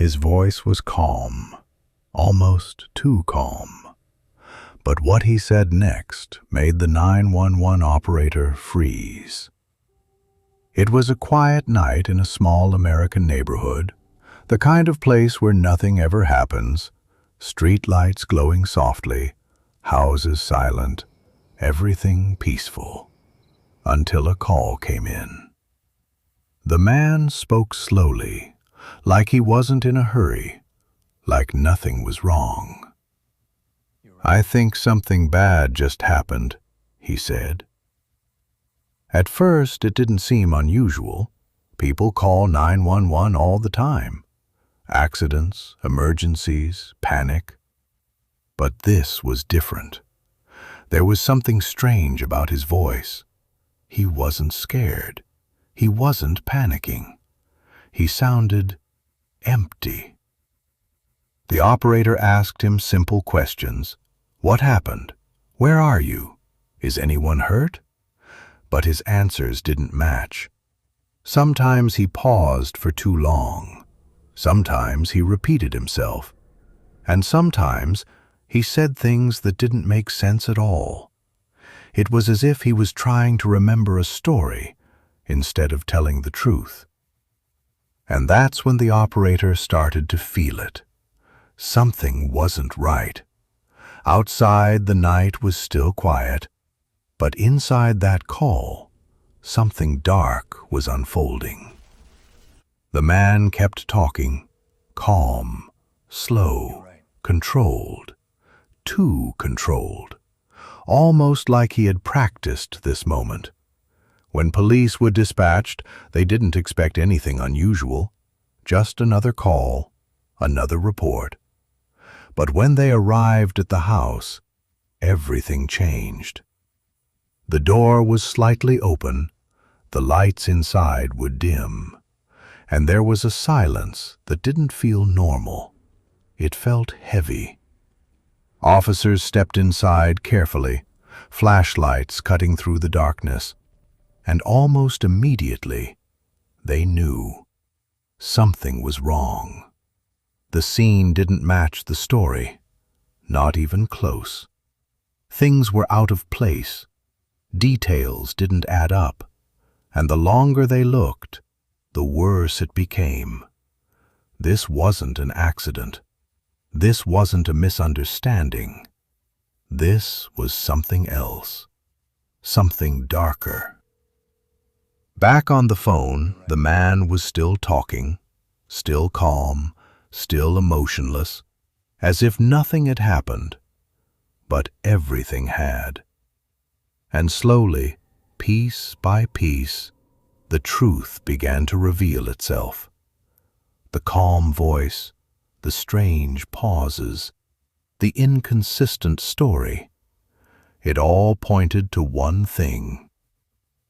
His voice was calm, almost too calm. But what he said next made the 911 operator freeze. It was a quiet night in a small American neighborhood, the kind of place where nothing ever happens, street lights glowing softly, houses silent, everything peaceful, until a call came in. The man spoke slowly, like he wasn't in a hurry, like nothing was wrong. "I think something bad just happened," he said. At first, it didn't seem unusual. People call 911 all the time. Accidents, emergencies, panic. But this was different. There was something strange about his voice. He wasn't scared. He wasn't panicking. He sounded empty. The operator asked him simple questions. "What happened? Where are you? Is anyone hurt?" But his answers didn't match. Sometimes he paused for too long. Sometimes he repeated himself. And sometimes he said things that didn't make sense at all. It was as if he was trying to remember a story instead of telling the truth. And that's when the operator started to feel it. Something wasn't right. Outside, the night was still quiet, but inside that call, something dark was unfolding. The man kept talking, calm, slow, controlled, too controlled, almost like he had practiced this moment. When police were dispatched, they didn't expect anything unusual, just another call, another report. But when they arrived at the house, everything changed. The door was slightly open, the lights inside were dim, and there was a silence that didn't feel normal. It felt heavy. Officers stepped inside carefully, flashlights cutting through the darkness, and almost immediately, they knew something was wrong. The scene didn't match the story, not even close. Things were out of place. Details didn't add up, and the longer they looked, the worse it became. This wasn't an accident. This wasn't a misunderstanding. This was something else, something darker. Back on the phone, the man was still talking, still calm, still emotionless, as if nothing had happened. But everything had. And slowly, piece by piece, the truth began to reveal itself. The calm voice, the strange pauses, the inconsistent story. It all pointed to one thing.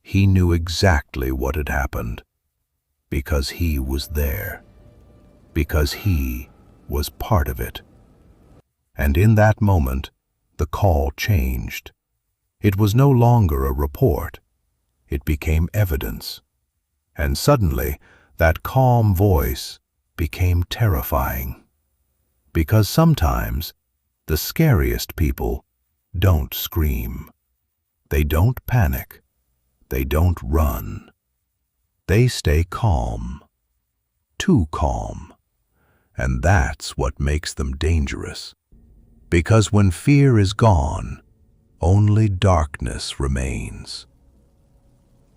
He knew exactly what had happened, because he was there, because he was part of it. And in that moment, the call changed. It was no longer a report. It became evidence. And suddenly, that calm voice became terrifying. Because sometimes, the scariest people don't scream. They don't panic. They don't run. They stay calm. Too calm. And that's what makes them dangerous. Because when fear is gone, only darkness remains.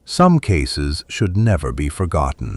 Some cases should never be forgotten.